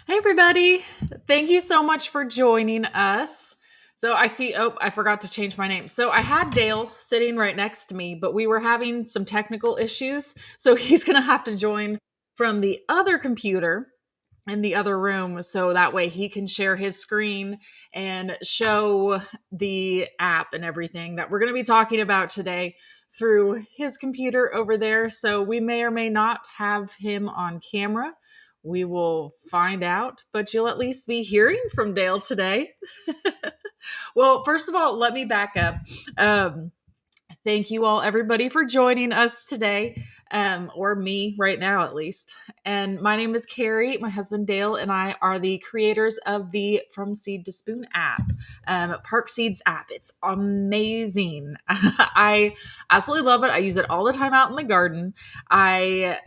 Hey, everybody. Thank you so much for joining us. I forgot to change my name. So, I had Dale sitting right next to me, but we were having some technical issues. So, he's going to have to join from the other computer in the other room so that way he can share his screen and show the app and everything that we're going to be talking about today through his computer over there. So we may or may not have him on camera. We will find out, but you'll at least be hearing from Dale today. Well, first of all, let me back up. Um, Thank you all, everybody, for joining us today, or me right now, at least. And my name is Carrie. My husband Dale and I are the creators of the From Seed to Spoon app, Park Seeds app. It's amazing. I absolutely love it. I use it all the time out in the garden. I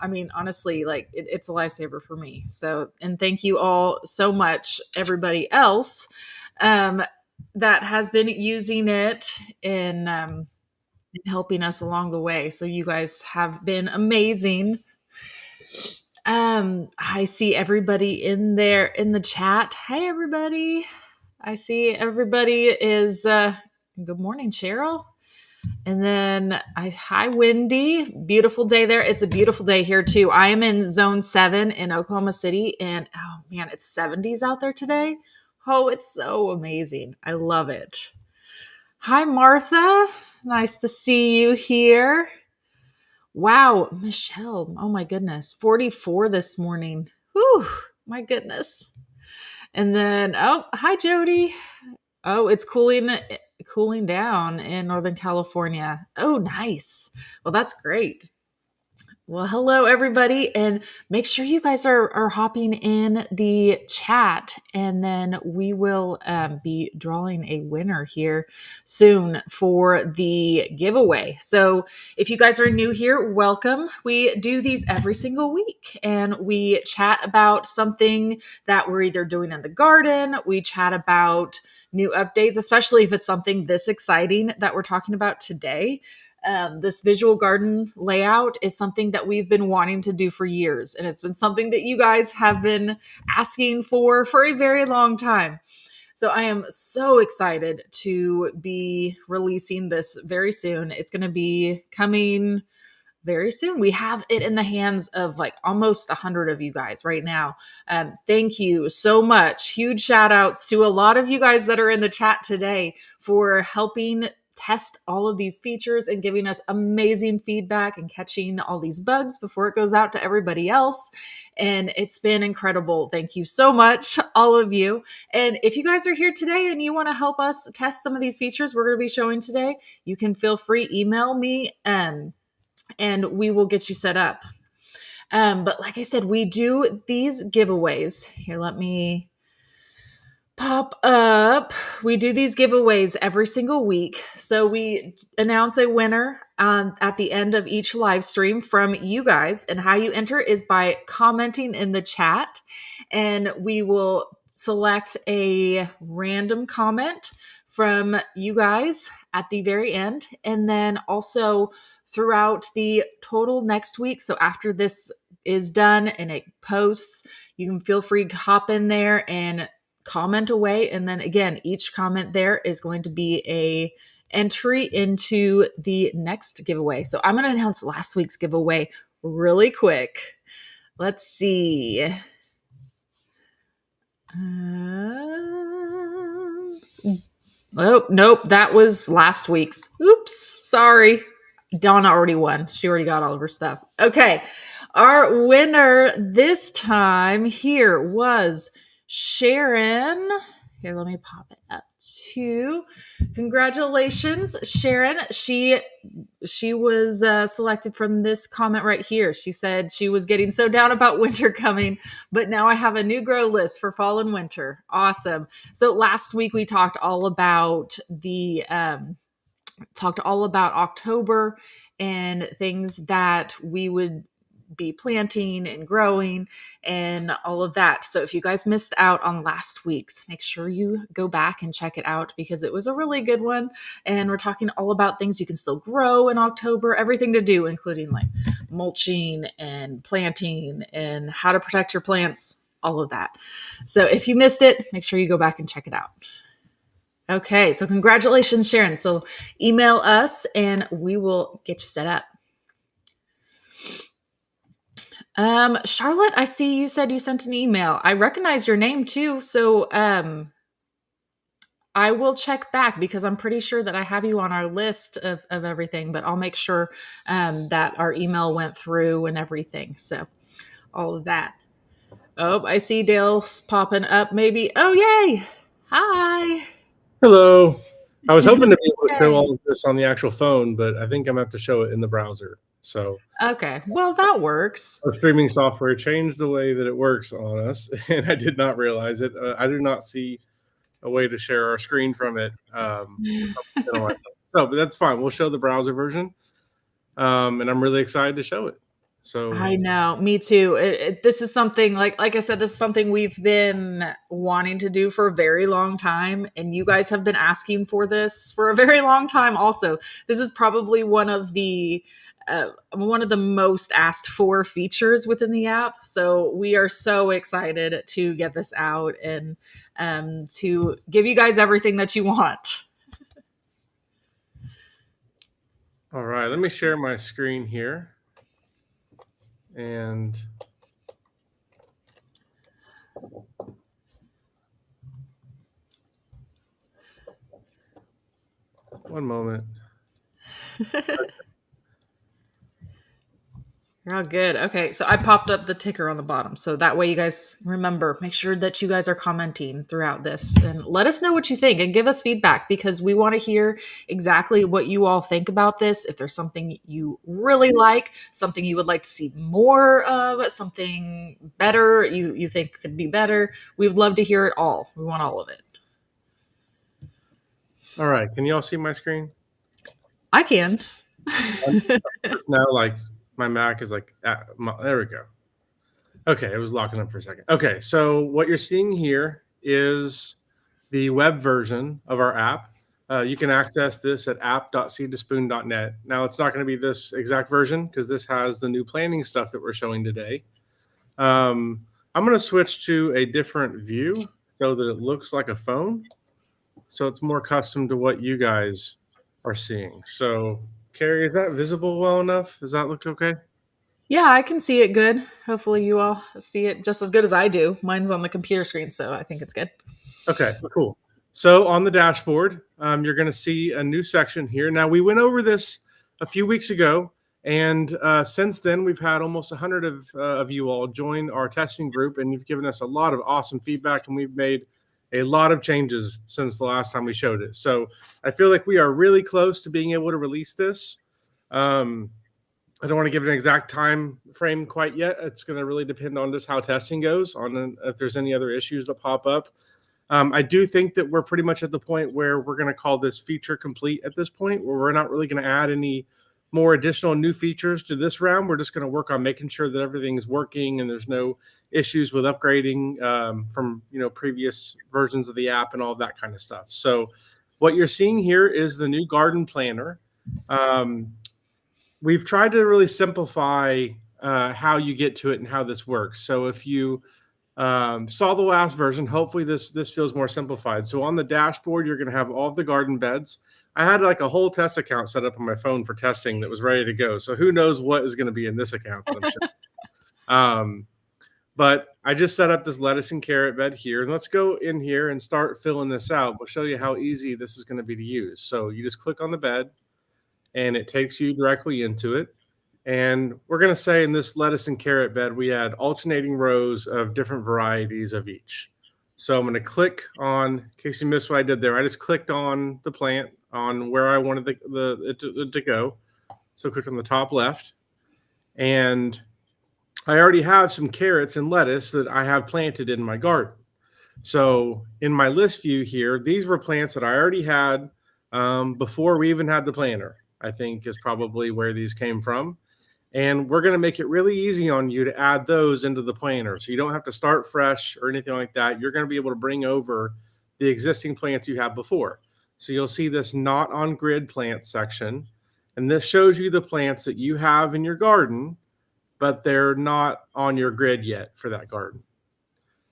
mean, honestly, like it's a lifesaver for me. So, and thank you all so much, everybody else. Um, that has been using it in helping us along the way. So you guys have been amazing. I see everybody in there in the chat. Hey everybody. I see everybody is good morning, Cheryl. And then hi Wendy. Beautiful day there. It's a beautiful day here too. I am in zone 7 in Oklahoma City and oh man, it's 70s out there today. Oh, it's so amazing. I love it. Hi Martha. Nice to see you here. Wow, Michelle. Oh my goodness. 44 this morning. Whew, my goodness. And then, oh, hi Jody. Oh, it's cooling down in Northern California. Oh, nice. Well, that's great. Well, hello everybody, and make sure you guys are hopping in the chat, and then we will be drawing a winner here soon for the giveaway. So, if you guys are new here, welcome. We do these every single week, and we chat about something that we're either doing in the garden. We chat about new updates, especially if it's something this exciting that we're talking about today. This visual garden layout is something that we've been wanting to do for years, and it's been something that you guys have been asking for a very long time. So I am so excited to be releasing this very soon. It's going to be coming very soon. We have it in the hands of like almost 100 of you guys right now. Thank you so much. Huge shout outs to a lot of you guys that are in the chat today for helping test all of these features and giving us amazing feedback and catching all these bugs before it goes out to everybody else. And it's been incredible. Thank you so much, all of you. And if you guys are here today and you want to help us test some of these features we're going to be showing today, you can feel free email me and we will get you set up. But like I said, we do these giveaways. Here, let me pop up. We do these giveaways every single week. So we announce a winner at the end of each live stream from you guys. And how you enter is by commenting in the chat. And we will select a random comment from you guys at the very end. And then also throughout the total next week. So after this is done and it posts, you can feel free to hop in there and comment away. And then again, each comment there is going to be a entry into the next giveaway. So I'm going to announce last week's giveaway really quick. Let's see. Oh, nope. That was last week's. Oops. Sorry. Donna already won. She already got all of her stuff. Okay. Our winner this time here was Sharon. Here, let me pop it up too. Congratulations, Sharon. She was selected from this comment right here. She said she was getting so down about winter coming, but now I have a new grow list for fall and winter. Awesome. So last week we talked all about October and things that we would be planting and growing and all of that. So if you guys missed out on last week's, make sure you go back and check it out because it was a really good one. And we're talking all about things you can still grow in October, everything to do, including like mulching and planting and how to protect your plants all of that. So if you missed it, make sure you go back and check it out. Okay, so congratulations, Sharon. So email us and we will get you set up. Charlotte, I see you said you sent an email. I recognize your name too. So I will check back because I'm pretty sure that I have you on our list of everything, but I'll make sure that our email went through and everything. So all of that. Oh, I see Dale's popping up maybe. Oh, yay. Hi. Hello. I was hoping to be able to show Yay. all of this on the actual phone, but I think I'm going to have to show it in the browser. So Okay, well, that works. our streaming software changed the way that it works on us, and I did not realize it. I do not see a way to share our screen from it. So, but that's fine. We'll show the browser version, and I'm really excited to show it. So I know, me too. This is something like I said, this is something we've been wanting to do for a very long time, and you guys have been asking for this for a very long time. Also, this is probably one of the most asked for features within the app. So we are so excited to get this out and to give you guys everything that you want. all right, let me share my screen here. And one moment. You're all good. Okay, so I popped up the ticker on the bottom. So that way you guys remember, make sure that you guys are commenting throughout this and let us know what you think and give us feedback because we want to hear exactly what you all think about this. If there's something you really like, something you would like to see more of, something better you think could be better, we would love to hear it all. We want all of it. All right, can you all see my screen? I can. Now, like my Mac is like, there we go. Okay, it was locking up for a second. Okay, so what you're seeing here is the web version of our app. You can access this at app.seedtospoon.net. Now, it's not going to be this exact version because this has the new planning stuff that we're showing today. I'm going to switch to a different view so that it looks like a phone. So it's more custom to what you guys are seeing. So, Carrie, is that visible well enough? Does that look okay? Yeah, I can see it good. Hopefully you all see it just as good as I do. Mine's on the computer screen, so I think it's good. Okay, cool. So on the dashboard, you're going to see a new section here. Now, we went over this a few weeks ago, and since then, we've had almost 100 of you all join our testing group, and you've given us a lot of awesome feedback, and we've made a lot of changes since the last time we showed it. So I feel like we are really close to being able to release this. I don't want to give an exact time frame quite yet. It's going to really depend on just how testing goes, on if there's any other issues that pop up. I do think that we're pretty much at the point where we're going to call this feature complete at this point, where we're not really going to add any more additional new features to this round. We're just going to work on making sure that everything is working and there's no issues with upgrading from previous versions of the app and all that kind of stuff. So what you're seeing here is the new garden planner. We've tried to really simplify how you get to it and how this works. So if you saw the last version, hopefully this feels more simplified. So on the dashboard, you're going to have all of the garden beds. I had like a whole test account set up on my phone for testing that was ready to go. So who knows what is going to be in this account that I'm sure. But I just set up this lettuce and carrot bed here. And let's go in here and start filling this out. We'll show you how easy this is going to be to use. So you just click on the bed and it takes you directly into it. And we're going to say in this lettuce and carrot bed, we had alternating rows of different varieties of each. So I'm going to click on, in case you missed what I did there, I just clicked on the plant on where I wanted it to go. So click on the top left. And I already have some carrots and lettuce that I have planted in my garden. So in my list view here, these were plants that I already had before we even had the planner, I think is probably where these came from. And we're going to make it really easy on you to add those into the planner. So you don't have to start fresh or anything like that. You're going to be able to bring over the existing plants you have before. So you'll see this not on grid plant section. And this shows you the plants that you have in your garden, but they're not on your grid yet for that garden.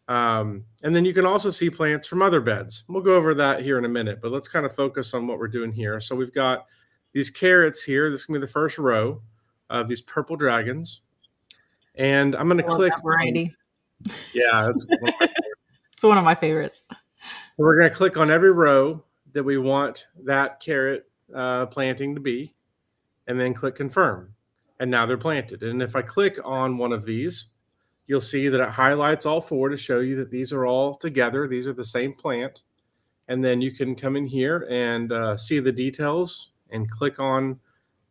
And then you can also see plants from other beds. We'll go over that here in a minute, but let's kind of focus on what we're doing here. So we've got these carrots here. This is going to be the first row of these purple dragons. And I'm going to click variety. Yeah, it's one of my favorites. So we're going to click on every row that we want that carrot planting to be, and then click confirm. And now they're planted. And if I click on one of these, you'll see that it highlights all four to show you that these are all together. These are the same plant. And then you can come in here and see the details and click on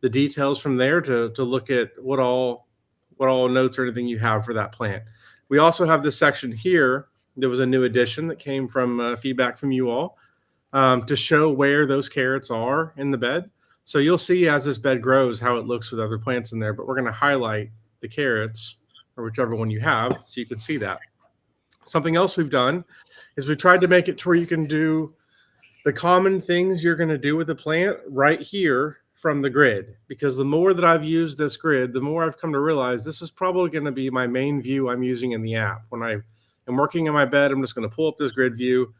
the details from there to look at what all notes or anything you have for that plant. We also have this section here. There was a new addition that came from feedback from you all to show where those carrots are in the bed. So you'll see as this bed grows how it looks with other plants in there, but we're going to highlight the carrots or whichever one you have so you can see that. Something else we've done is we tried to make it to where you can do the common things you're going to do with the plant right here from the grid, because the more that I've used this grid, the more I've come to realize this is probably going to be my main view I'm using in the app. When I am working in my bed, I'm just going to pull up this grid view.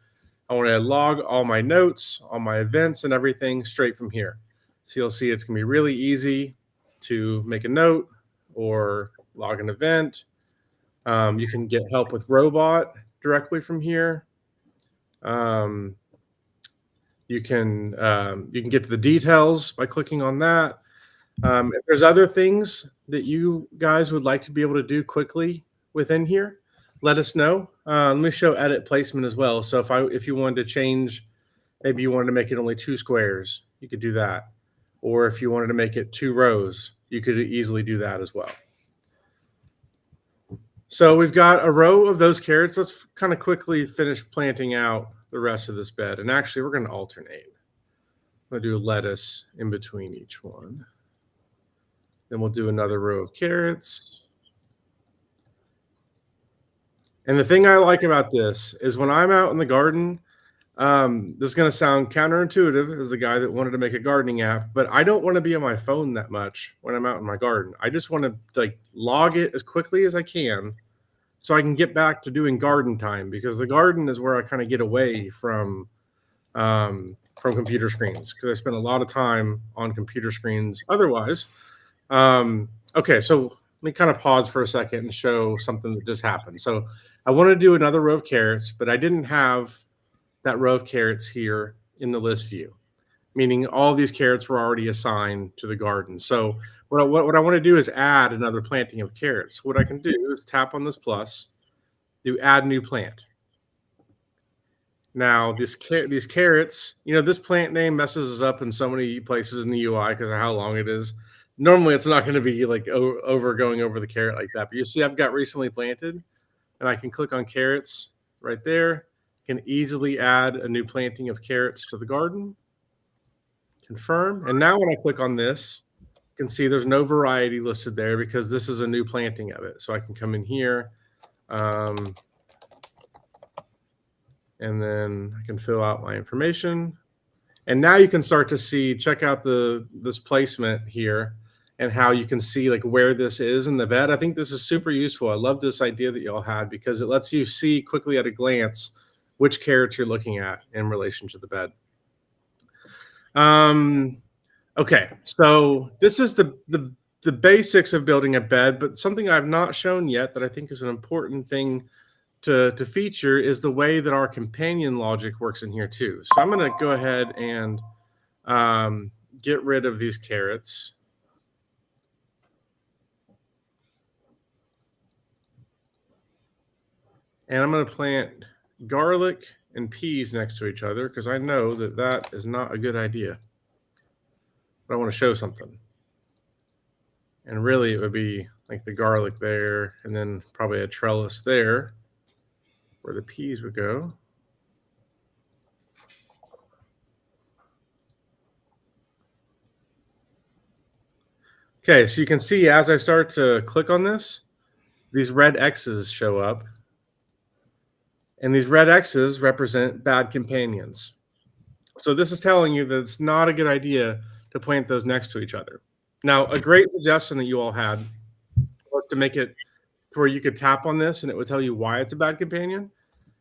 I want to log all my notes, all my events and everything straight from here. So you'll see it's going to be really easy to make a note or log an event. You can get help with Robot directly from here. You can get to the details by clicking on that. If there's other things that you guys would like to be able to do quickly within here, let us know. Let me show edit placement as well. So if you wanted to change, maybe you wanted to make it only 2 squares, you could do that. Or if you wanted to make it 2 rows, you could easily do that as well. So we've got a row of those carrots. Let's kind of quickly finish planting out the rest of this bed. And actually, we're going to alternate. I'm going to do a lettuce in between each one. Then we'll do another row of carrots. And the thing I like about this is when I'm out in the garden, this is going to sound counterintuitive as the guy that wanted to make a gardening app, but I don't want to be on my phone that much when I'm out in my garden. I just want to log it as quickly as I can so I can get back to doing garden time, because the garden is where I kind of get away from computer screens, because I spend a lot of time on computer screens otherwise. Okay, so let me kind of pause for a second and show something that just happened. So I want to do another row of carrots, but I didn't have that row of carrots here in the list view, meaning all these carrots were already assigned to the garden. So what I want to do is add another planting of carrots. What I can do is tap on this plus, do add new plant. Now these carrots, this plant name messes us up in so many places in the UI because of how long it is. Normally it's not going to be like going over the carrot like that, but you see I've got recently planted, and I can click on carrots right there. Can easily add a new planting of carrots to the garden. Confirm. And now when I click on this, you can see there's no variety listed there because this is a new planting of it. So I can come in here and then I can fill out my information. And now you can start to see, check out this placement here and how you can see like where this is in the bed. I think this is super useful. I love this idea that y'all had because it lets you see quickly at a glance which carrots you're looking at in relation to the bed. Okay, so this is the basics of building a bed, but something I've not shown yet that I think is an important thing to feature is the way that our companion logic works in here too. So I'm going to go ahead and get rid of these carrots. And I'm going to plant garlic and peas next to each other because I know that is not a good idea. But I want to show something. And really it would be like the garlic there and then probably a trellis there where the peas would go. Okay, so you can see as I start to click on this, these red X's show up. And these red X's represent bad companions. So this is telling you that it's not a good idea to plant those next to each other. Now, a great suggestion that you all had was to make it to where you could tap on this and it would tell you why it's a bad companion.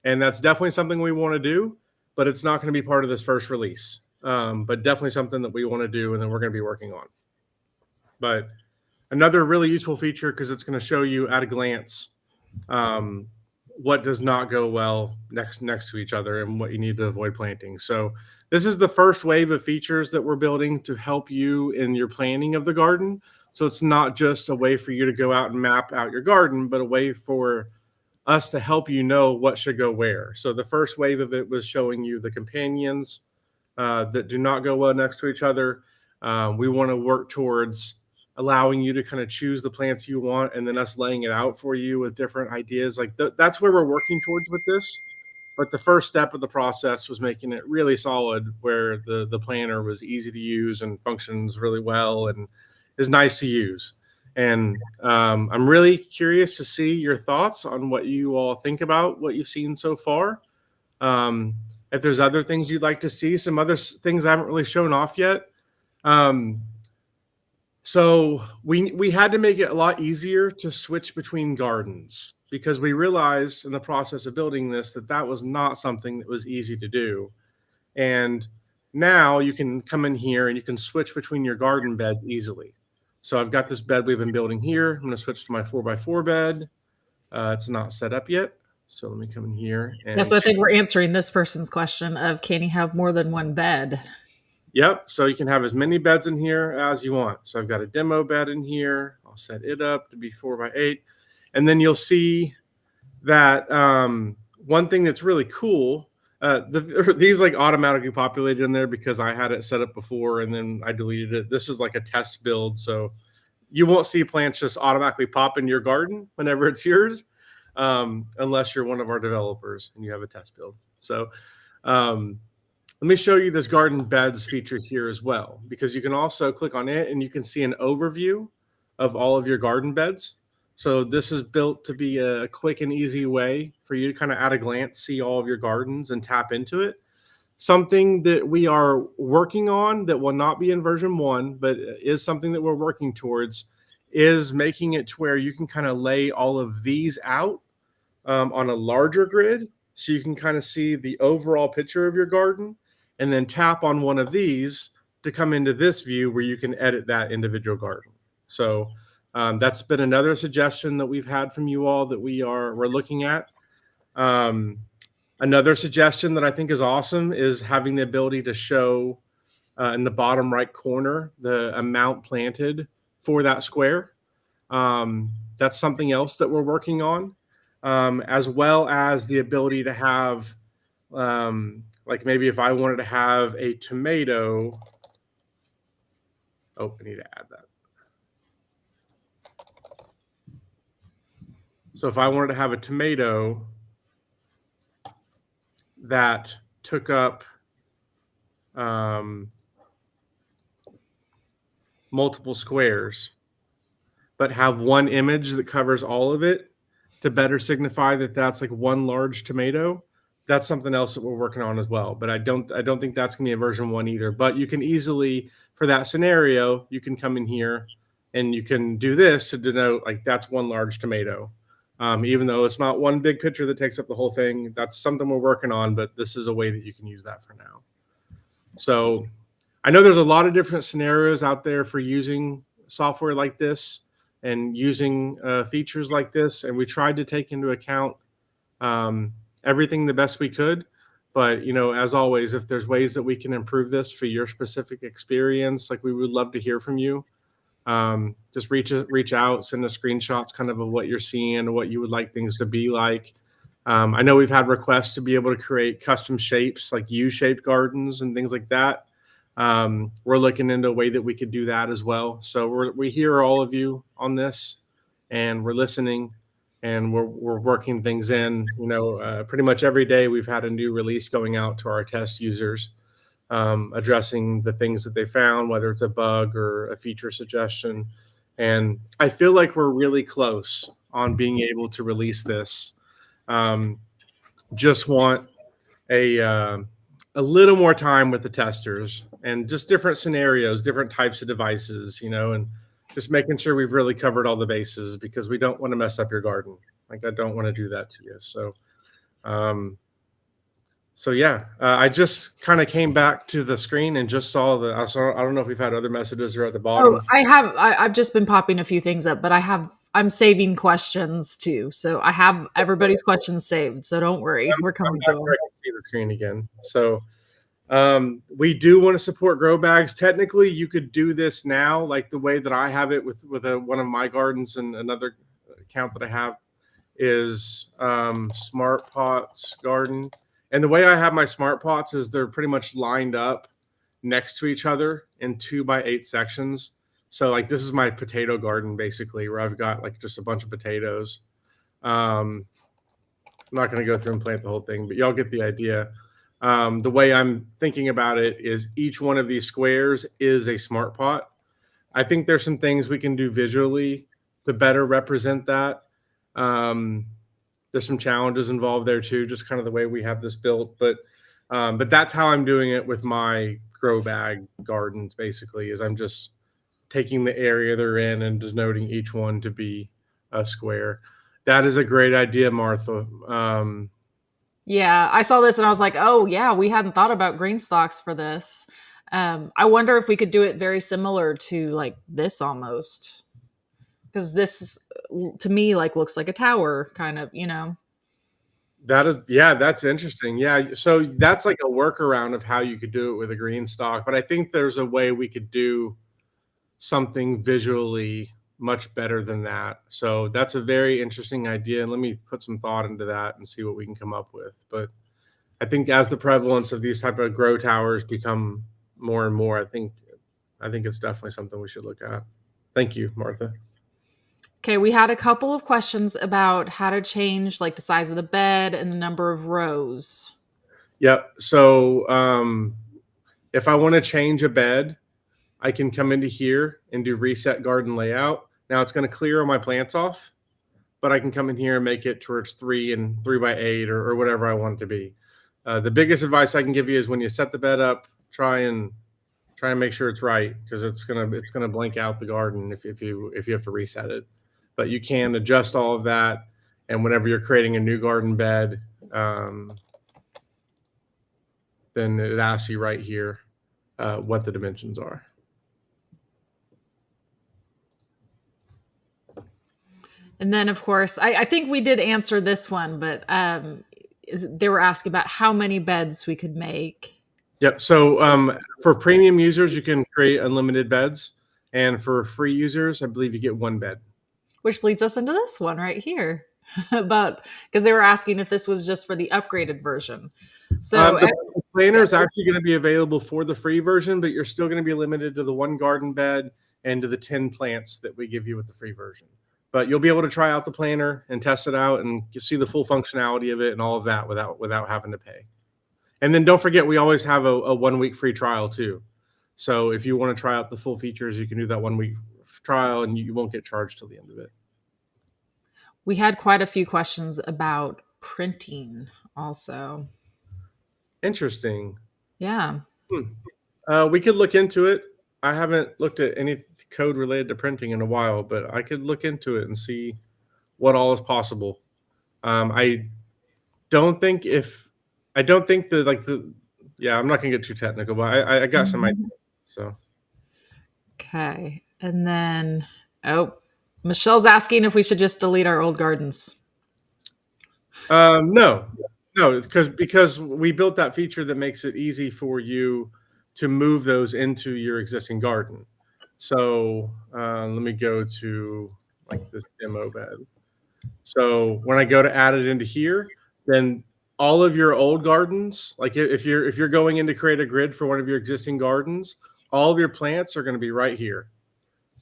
And that's definitely something we want to do, but it's not going to be part of this first release. But definitely something that we want to do and then we're going to be working on. But another really useful feature, because it's going to show you at a glance what does not go well next to each other and what you need to avoid planting. So this is the first wave of features that we're building to help you in your planning of the garden. So it's not just a way for you to go out and map out your garden, but a way for us to help you know what should go where. So the first wave of it was showing you the companions that do not go well next to each other. We want to work towards allowing you to kind of choose the plants you want and then us laying it out for you with different ideas. Like that's where we're working towards with this. But the first step of the process was making it really solid, where the planner was easy to use and functions really well and is nice to use. And I'm really curious to see your thoughts on what you all think about what you've seen so far. If there's other things you'd like to see, some other things I haven't really shown off yet. So we had to make it a lot easier to switch between gardens, because we realized in the process of building this that was not something that was easy to do. And now you can come in here and you can switch between your garden beds easily. So I've got this bed we've been building here. I'm going to switch to my 4x4 bed. It's not set up yet. So let me come in here. And so I think we're answering this person's question of, can you have more than one bed? Yep. So you can have as many beds in here as you want. So I've got a demo bed in here. I'll set it up to be 4x8. And then you'll see that one thing that's really cool, these like automatically populated in there because I had it set up before and then I deleted it. This is like a test build. So you won't see plants just automatically pop in your garden whenever it's yours, unless you're one of our developers and you have a test build. So let me show you this garden beds feature here as well, because you can also click on it and you can see an overview of all of your garden beds. So this is built to be a quick and easy way for you to kind of at a glance see all of your gardens and tap into it. Something that we are working on that will not be in version 1, but is something that we're working towards, is making it to where you can kind of lay all of these out on a larger grid, so you can kind of see the overall picture of your garden, and then tap on one of these to come into this view where you can edit that individual garden. So that's been another suggestion that we've had from you all that we're looking at. Another suggestion that I think is awesome is having the ability to show in the bottom right corner the amount planted for that square. That's something else that we're working on, as well as the ability to have like maybe if I wanted to have a tomato. Oh, I need to add that. So if I wanted to have a tomato that took up multiple squares, but have one image that covers all of it to better signify that that's like one large tomato, that's something else that we're working on as well. But I don't think that's gonna be a version 1 either. But you can easily, for that scenario, you can come in here and you can do this to denote like that's one large tomato. Even though it's not one big picture that takes up the whole thing, that's something we're working on, but this is a way that you can use that for now. So I know there's a lot of different scenarios out there for using software like this and using features like this, and we tried to take into account everything the best we could. But as always, if there's ways that we can improve this for your specific experience, like we would love to hear from you. Just reach out, send us screenshots kind of what you're seeing, what you would like things to be like. I know we've had requests to be able to create custom shapes like U-shaped gardens and things like that. We're looking into a way that we could do that as well. So we hear all of you on this, and we're listening, and we're working things in. Pretty much every day we've had a new release going out to our test users, addressing the things that they found, whether it's a bug or a feature suggestion. And I feel like we're really close on being able to release this. Just want a little more time with the testers and just different scenarios, different types of devices, and just making sure we've really covered all the bases because we don't want to mess up your garden. Like I don't want to do that to you. So yeah, I just kind of came back to the screen and just saw I don't know if we've had other messages or at the Oh, bottom. I've just been popping a few things up, but I'm saving questions too. So I have everybody's questions saved. So don't worry. We're coming I'm to sure I them. can see the screen again. So we do want to support grow bags. Technically, you could do this now, like the way that I have it with one of my gardens, and another account that I have is Smart Pots Garden. And the way I have my Smart Pots is they're pretty much lined up next to each other in 2x8 sections. So like this is my potato garden basically, where I've got like just a bunch of potatoes. I'm not going to go through and plant the whole thing, but y'all get the idea. The way I'm thinking about it is each one of these squares is a Smart Pot. I think there's some things we can do visually to better represent that. There's some challenges involved there too, just kind of the way we have this built. But that's how I'm doing it with my grow bag gardens. Basically, is I'm just taking the area they're in and denoting each one to be a square. That is a great idea, Martha. Yeah, I saw this and I was like, oh yeah, we hadn't thought about green stalks for this. I wonder if we could do it very similar to like this almost, because this to me like looks like a tower, kind of, you know. That is, yeah, that's interesting. Yeah, so that's like a workaround of how you could do it with a green stock. But I think there's a way we could do something visually much better than that. So that's a very interesting idea. And let me put some thought into that and see what we can come up with. But I think as the prevalence of these type of grow towers become more and more, I think it's definitely something we should look at. Thank you, Martha. Okay, we had a couple of questions about how to change like the size of the bed and the number of rows. Yep. So if I want to change a bed, I can come into here and do reset garden layout. Now it's going to clear all my plants off, but I can come in here and make it towards 3x8 or whatever I want it to be. The biggest advice I can give you is when you set the bed up, try and make sure it's right, because it's gonna blank out the garden if you have to reset it. But you can adjust all of that, and whenever you're creating a new garden bed, then it asks you right here what the dimensions are. And then, of course, I think we did answer this one, but they were asking about how many beds we could make. Yep. So for premium users, you can create unlimited beds, and for free users, I believe you get one bed. Which leads us into this one right here, about because they were asking if this was just for the upgraded version. So the planner is actually going to be available for the free version, but you're still going to be limited to the one garden bed and to the 10 plants that we give you with the free version. But you'll be able to try out the planner and test it out, and you see the full functionality of it and all of that without having to pay. And then don't forget, we always have a 1 week free trial too. So if you want to try out the full features, you can do that 1 week trial and you won't get charged till the end of it. We had quite a few questions about printing also. Interesting. Yeah. We could look into it. I haven't looked at any code related to printing in a while, but I could look into it and see what all is possible. I don't think I'm not gonna get too technical, but I got some ideas. So Okay. And then Michelle's asking if we should just delete our old gardens. no, because we built that feature that makes it easy for you to move those into your existing garden. So let me go to like this demo bed. So when I go to add it into here, then all of your old gardens, like if you're going in to create a grid for one of your existing gardens, all of your plants are going to be right here.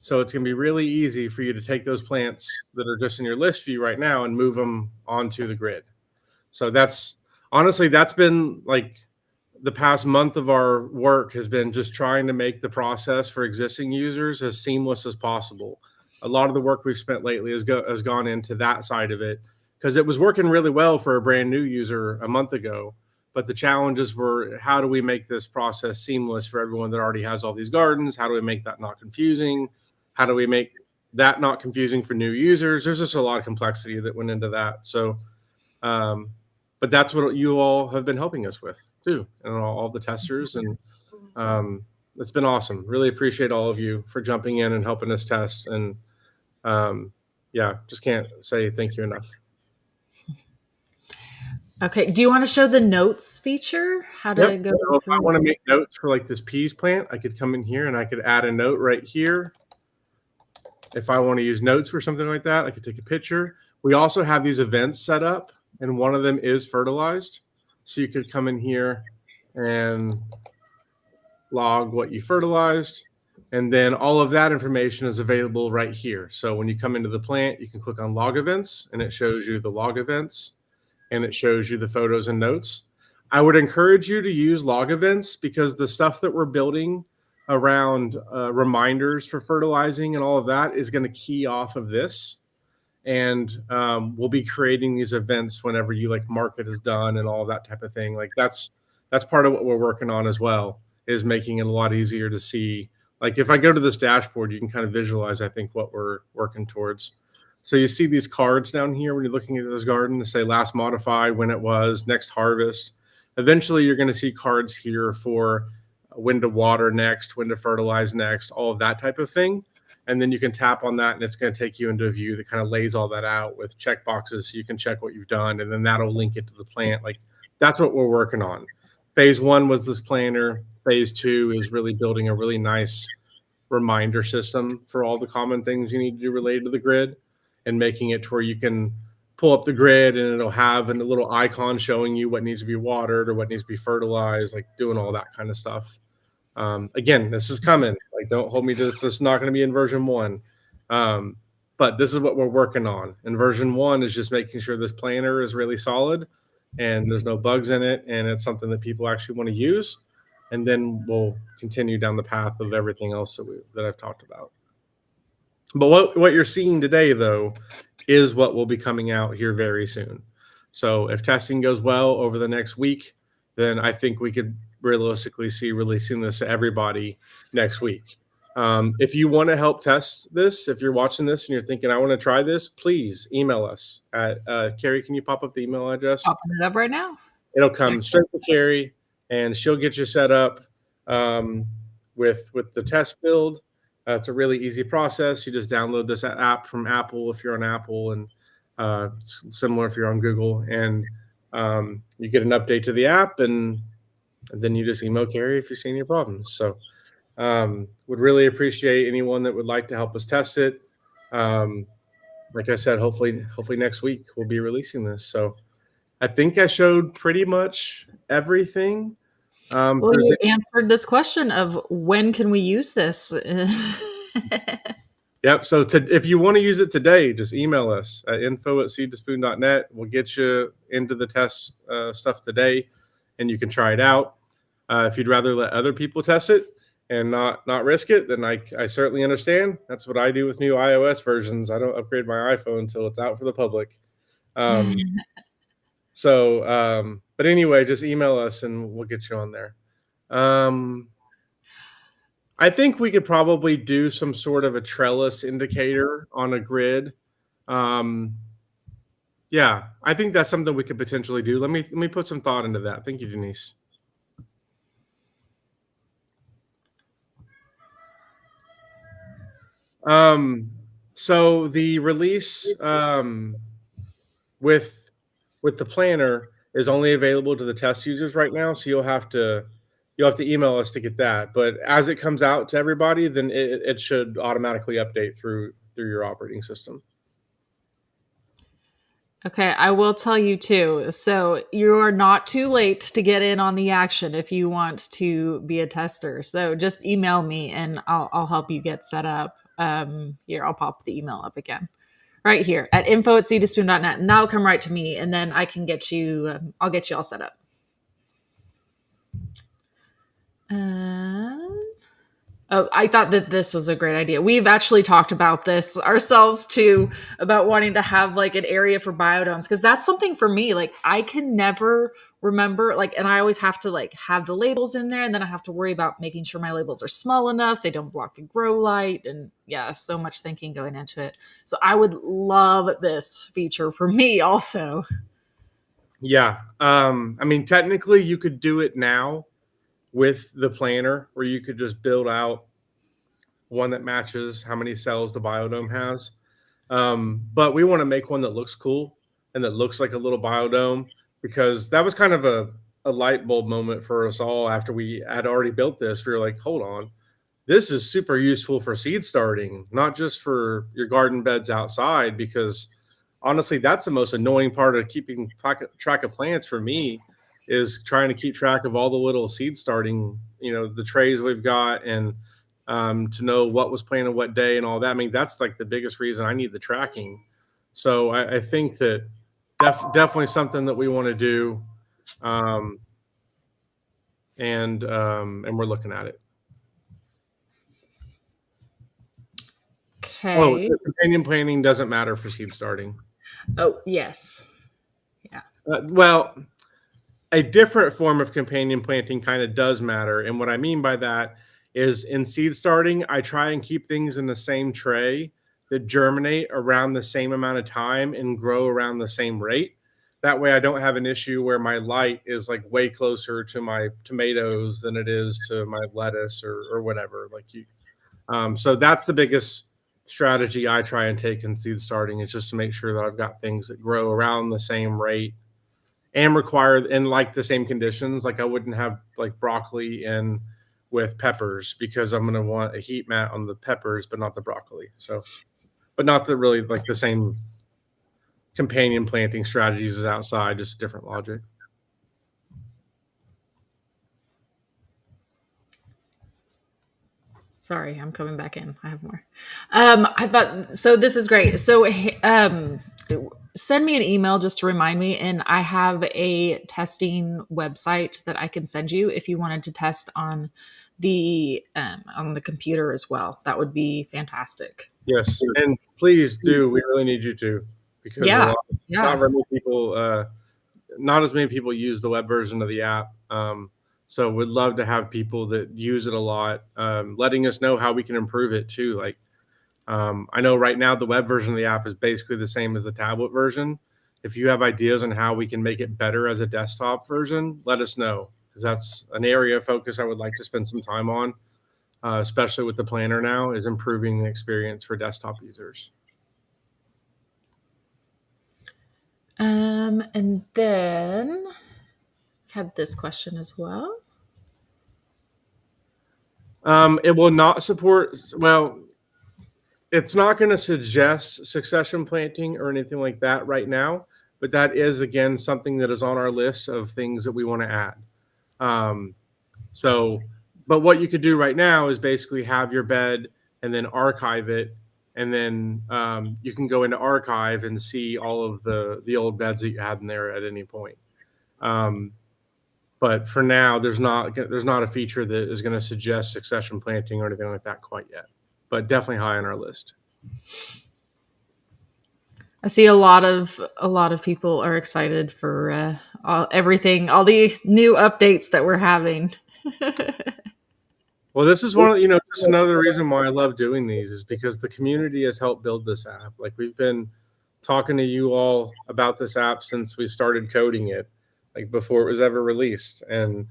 So it's going to be really easy for you to take those plants that are just in your list view right now and move them onto the grid. So that's been like the past month of our work has been just trying to make the process for existing users as seamless as possible. A lot of the work we've spent lately has gone into that side of it, because it was working really well for a brand new user a month ago. But the challenges were, how do we make this process seamless for everyone that already has all these gardens? How do we make that not confusing? How do we make that not confusing for new users? There's just a lot of complexity that went into that. So, but that's what you all have been helping us with too, and all the testers. And it's been awesome. Really appreciate all of you for jumping in and helping us test. And yeah, just can't say thank you enough. Okay. Do you want to show the notes feature? How to go So if I through? want to make notes for like this peas plant, I could come in here and I could add a note right here. If I want to use notes for something like that, I could take a picture. We also have these events set up, and one of them is fertilized. So you could come in here and log what you fertilized, and then all of that information is available right here. So when you come into the plant, you can click on log events, and it shows you the log events, and it shows you the photos and notes. I would encourage you to use log events because the stuff that we're building around reminders for fertilizing and all of that is going to key off of this. And we'll be creating these events whenever you like market is done and all that type of thing. Like that's part of what we're working on as well, is making it a lot easier to see. Like if I go to this dashboard, you can kind of visualize, I think, what we're working towards. So you see these cards down here when you're looking at this garden to say last modified, when it was, next harvest. Eventually, you're going to see cards here for when to water next, when to fertilize next, all of that type of thing. And then you can tap on that and it's going to take you into a view that kind of lays all that out with check boxes so you can check what you've done, and then that'll link it to the plant. Like that's what we're working on. Phase 1 was this planner. Phase 2 is really building a really nice reminder system for all the common things you need to do related to the grid, and making it to where you can pull up the grid and it'll have a little icon showing you what needs to be watered or what needs to be fertilized, like doing all that kind of stuff. Again, this is coming. Like, don't hold me to this. This is not going to be in version 1. But this is what we're working on. And version 1 is just making sure this planner is really solid and there's no bugs in it, and it's something that people actually want to use. And then we'll continue down the path of everything else that I've talked about. But what you're seeing today, though, is what will be coming out here very soon. So if testing goes well over the next week, then I think we could realistically see releasing this to everybody next week. If you want to help test this, if you're watching this and you're thinking, I want to try this, please email us at Carrie. Can you pop up the email address? Popping it up right now. It'll come straight to Carrie, and she'll get you set up with the test build. It's a really easy process. You just download this app from Apple if you're on Apple, and similar if you're on Google, and you get an update to the app, and then you just email Carrie if you see any problems. So would really appreciate anyone that would like to help us test it. Like I said, hopefully next week we'll be releasing this. So I think I showed pretty much everything. Well, you answered this question of when can we use this? Yep. So if you want to use it today, just email us at info@seedtospoon.net. We'll get you into the test stuff today, and you can try it out. If you'd rather let other people test it and not risk it, then I certainly understand. That's what I do with new iOS versions. I don't upgrade my iPhone until it's out for the public. But anyway, just email us and we'll get you on there. I think we could probably do some sort of a trellis indicator on a grid. Yeah, I think that's something we could potentially do. Let me put some thought into that. Thank you, Denise. So the release with the planner is only available to the test users right now. So you'll have to email us to get that. But as it comes out to everybody, then it should automatically update through your operating system. Okay, I will tell you too. So you are not too late to get in on the action if you want to be a tester. So just email me and I'll help you get set up. Here, I'll pop the email up again. Right here at info@seedtospoon.net, and that'll come right to me, and then I can get you. I'll get you all set up. Oh, I thought that this was a great idea. We've actually talked about this ourselves too, about wanting to have like an area for biodomes, because that's something for me. Like I can never remember, like, and I always have to like have the labels in there, and then I have to worry about making sure my labels are small enough, they don't block the grow light, and yeah, so much thinking going into it. So I would love this feature for me also. Yeah. I mean, technically you could do it now with the planner where you could just build out one that matches how many cells the biodome has. But we want to make one that looks cool and that looks like a little biodome, because that was kind of a light bulb moment for us all after we had already built this. We were like, hold on, this is super useful for seed starting, not just for your garden beds outside, because honestly, that's the most annoying part of keeping track of plants for me, is trying to keep track of all the little seed starting, the trays we've got, and to know what was planted what day and all that. I mean, that's like the biggest reason I need the tracking. So I think that definitely something that we want to do, um, and we're looking at it. Oh, Okay. the companion planting doesn't matter for seed starting. Oh, yes. Yeah. Well, a different form of companion planting kind of does matter. And what I mean by that is, in seed starting, I try and keep things in the same tray that germinate around the same amount of time and grow around the same rate. That way I don't have an issue where my light is like way closer to my tomatoes than it is to my lettuce or whatever. So that's the biggest strategy I try and take in seed starting, is just to make sure that I've got things that grow around the same rate and require in like the same conditions. Like I wouldn't have like broccoli in with peppers, because I'm going to want a heat mat on the peppers, but not the broccoli. So, but not the really like the same companion planting strategies as outside, just different logic. Sorry, I'm coming back in. I have more. I thought so. This is great. So, send me an email just to remind me, and I have a testing website that I can send you if you wanted to test on the computer as well. That would be fantastic. Yes, and please do. We really need you to, because Yeah, not yeah. very many people, not as many people use the web version of the app. So we'd love to have people that use it a lot, letting us know how we can improve it too. Like, I know right now the web version of the app is basically the same as the tablet version. If you have ideas on how we can make it better as a desktop version, let us know, because that's an area of focus I would like to spend some time on, especially with the planner now, is improving the experience for desktop users. And then had this question as well. It will not support, well, it's not going to suggest succession planting or anything like that right now, but that is, again, something that is on our list of things that we want to add. Um, so, but what you could do right now is basically have your bed and then archive it, and then you can go into archive and see all of the old beds that you had in there at any point. But for now, there's not a feature that is going to suggest succession planting or anything like that quite yet, but definitely high on our list. I see a lot of people are excited for everything, all the new updates that we're having. Well, this is one of, just another reason why I love doing these, is because the community has helped build this app. Like, we've been talking to you all about this app since we started coding it, like before it was ever released. And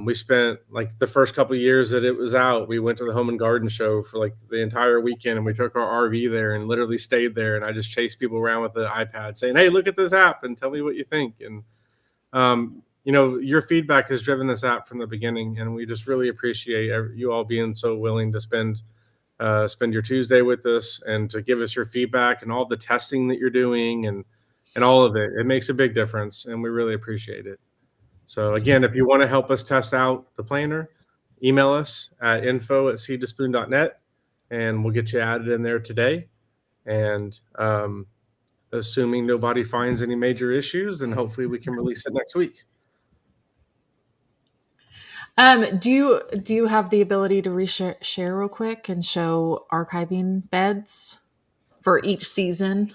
we spent like the first couple of years that it was out, we went to the Home and Garden Show for like the entire weekend, and we took our RV there and literally stayed there. And I just chased people around with the iPad saying, "Hey, look at this app and tell me what you think." And your feedback has driven this app from the beginning, and we just really appreciate you all being so willing to spend your Tuesday with us and to give us your feedback and all the testing that you're doing and all of it. It makes a big difference, and we really appreciate it. So again, if you want to help us test out the planner, email us at info@seedtospoon.net, and we'll get you added in there today. And assuming nobody finds any major issues, then hopefully we can release it next week. Do you have the ability to share real quick and show archiving beds for each season?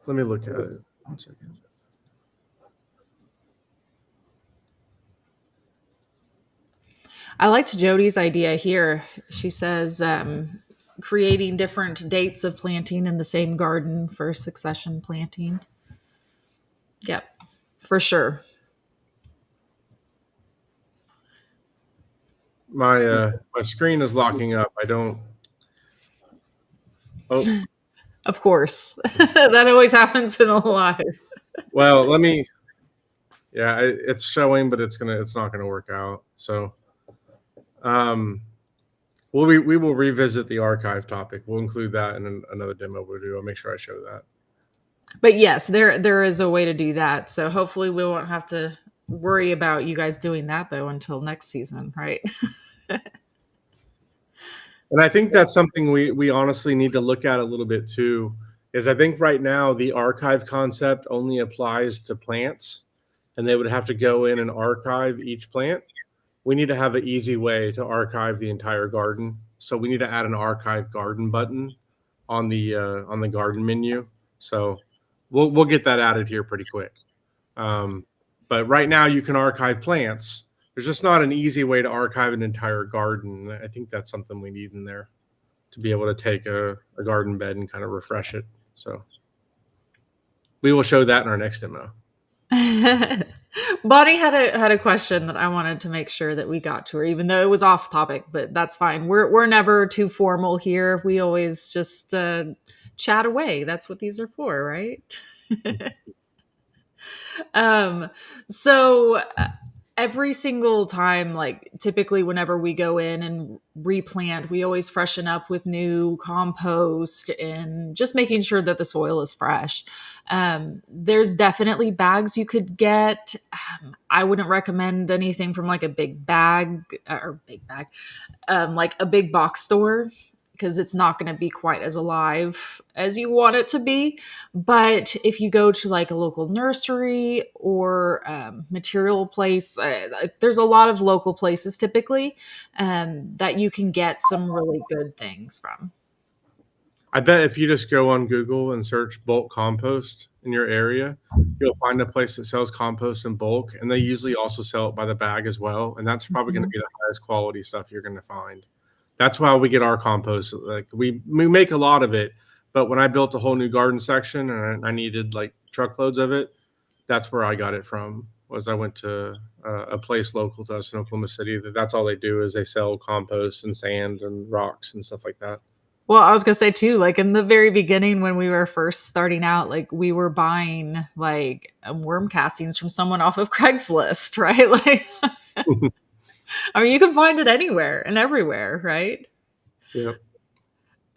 Let me look at it. 1 second. I liked Jody's idea here. She says creating different dates of planting in the same garden for succession planting. Yep, for sure. My screen is locking up. I don't. Oh, Of course. That always happens in a live. well, let me. Yeah, it's showing, but it's not gonna work out. So, um, we will revisit the archive topic. We'll include that in another demo we'll do. I'll make sure I show that. But yes, there is a way to do that. So hopefully we won't have to worry about you guys doing that though until next season, right? And I think that's something we honestly need to look at a little bit too. Is I think right now the archive concept only applies to plants, and they would have to go in and archive each plant. We need to have an easy way to archive the entire garden. So we need to add an archive garden button on the garden menu. So we'll get that added here pretty quick. But right now you can archive plants. There's just not an easy way to archive an entire garden. I think that's something we need in there to be able to take a garden bed and kind of refresh it. So we will show that in our next demo. Bonnie had a question that I wanted to make sure that we got to her, even though it was off topic, but that's fine. We're never too formal here. We always just chat away. That's what these are for, right? um, so every single time, like typically whenever we go in and replant, we always freshen up with new compost and just making sure that the soil is fresh. There's definitely bags you could get. I wouldn't recommend anything from like a big bag or big bag, like a big box store, because it's not going to be quite as alive as you want it to be. But if you go to like a local nursery or material place, there's a lot of local places typically that you can get some really good things from. I bet if you just go on Google and search bulk compost in your area, you'll find a place that sells compost in bulk, and they usually also sell it by the bag as well. And that's probably going to be the highest quality stuff you're going to find. That's why we get our compost. Like we make a lot of it, but when I built a whole new garden section and I needed like truckloads of it, that's where I got it from. Was I went to a place local to us in Oklahoma City. That's all they do is they sell compost and sand and rocks and stuff like that. Well, I was gonna say too, like in the very beginning when we were first starting out, like we were buying like worm castings from someone off of Craigslist, right? Like, I mean, you can find it anywhere and everywhere, right? Yeah.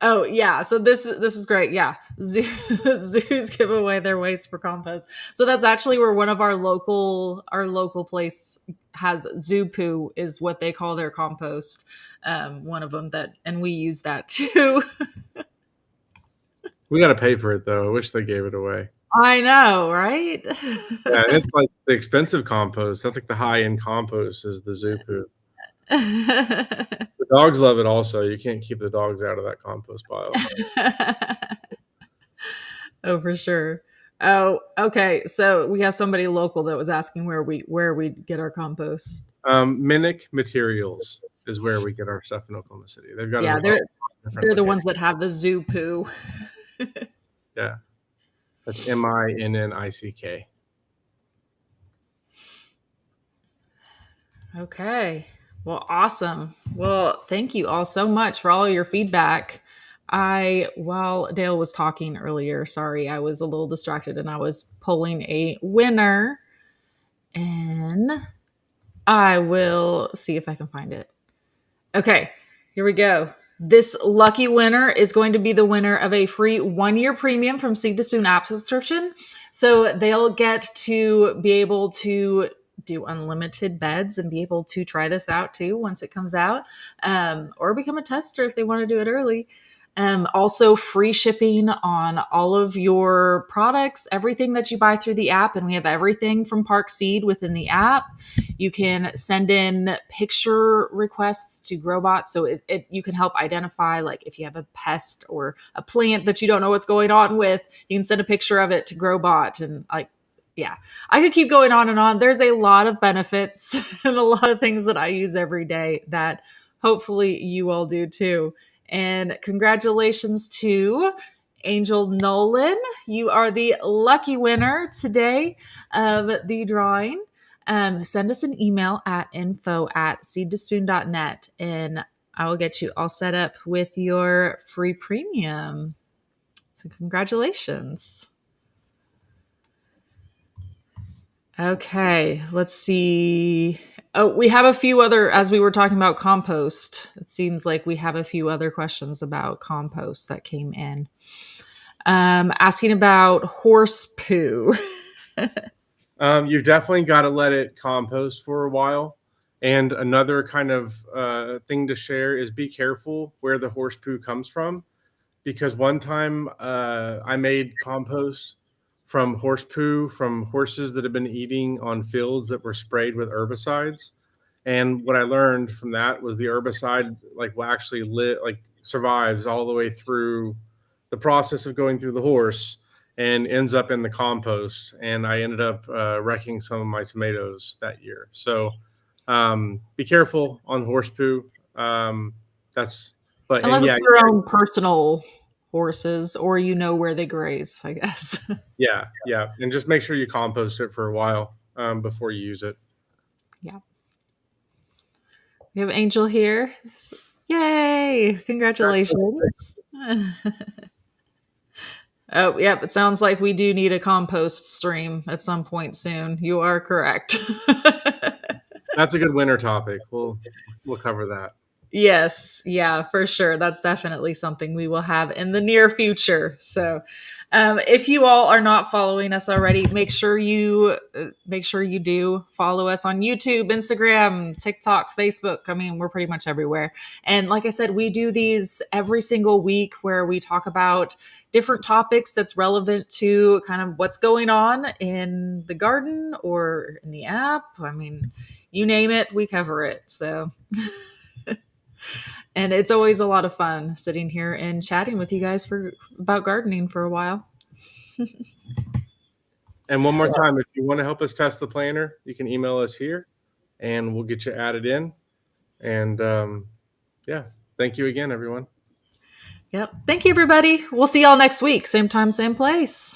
Oh yeah, so this is great. Yeah, zoos give away their waste for compost. So that's actually where one of our local place has zoo poo is what they call their compost. One of them that, and we use that too. We got to pay for it though. I wish they gave it away. I know, right? Yeah, and it's like the expensive compost. That's like the high end compost is the zoo poo. The dogs love it also. You can't keep the dogs out of that compost pile. Oh, for sure. Oh, okay. So we have somebody local that was asking where we get our compost. Minic Materials is where we get our stuff in Oklahoma City. They've got Yeah, they're the ones that have the zoo poo. Yeah, that's MINNICK. Okay. Well, awesome. Well, thank you all so much for all your feedback. While Dale was talking earlier, sorry, I was a little distracted and I was pulling a winner, and I will see if I can find it. Okay, here we go. This lucky winner is going to be the winner of a free 1-year premium from Seed to Spoon app subscription. So they'll get to be able to do unlimited beds and be able to try this out too once it comes out, or become a tester if they want to do it early. Also, free shipping on all of your products, everything that you buy through the app. And we have everything from Park Seed within the app. You can send in picture requests to Growbot. So you can help identify, like, if you have a pest or a plant that you don't know what's going on with, you can send a picture of it to Growbot. And like, yeah, I could keep going on and on. There's a lot of benefits and a lot of things that I use every day that hopefully you all do too. And congratulations to Angel Nolan. You are the lucky winner today of the drawing. Send us an email at info@seedtospoon.net and I will get you all set up with your free premium. So congratulations. Okay, let's see. Oh, we have a few other, as we were talking about compost, it seems like we have a few other questions about compost that came in. Asking about horse poo. You've definitely got to let it compost for a while. And another kind of thing to share is be careful where the horse poo comes from, because one time I made compost from horse poo from horses that have been eating on fields that were sprayed with herbicides. And what I learned from that was the herbicide like will actually survives all the way through the process of going through the horse and ends up in the compost. And I ended up wrecking some of my tomatoes that year. So be careful on horse poo. Unless it's your own personal horses or you know where they graze, I guess. Yeah. And just make sure you compost it for a while before you use it. Yeah. We have Angel here. Yay! Congratulations. Oh, yep. It sounds like we do need a compost stream at some point soon. You are correct. That's a good winter topic. We'll cover that. Yes, yeah, for sure. That's definitely something we will have in the near future. So, if you all are not following us already, make sure you do follow us on YouTube, Instagram, TikTok, Facebook. I mean, we're pretty much everywhere. And like I said, we do these every single week where we talk about different topics that's relevant to kind of what's going on in the garden or in the app. I mean, you name it, we cover it. So. And it's always a lot of fun sitting here and chatting with you guys about gardening for a while. And one more time, if you want to help us test the planter, you can email us here and we'll get you added in. And thank you again, everyone. Yep. Thank you, everybody. We'll see y'all next week. Same time, same place.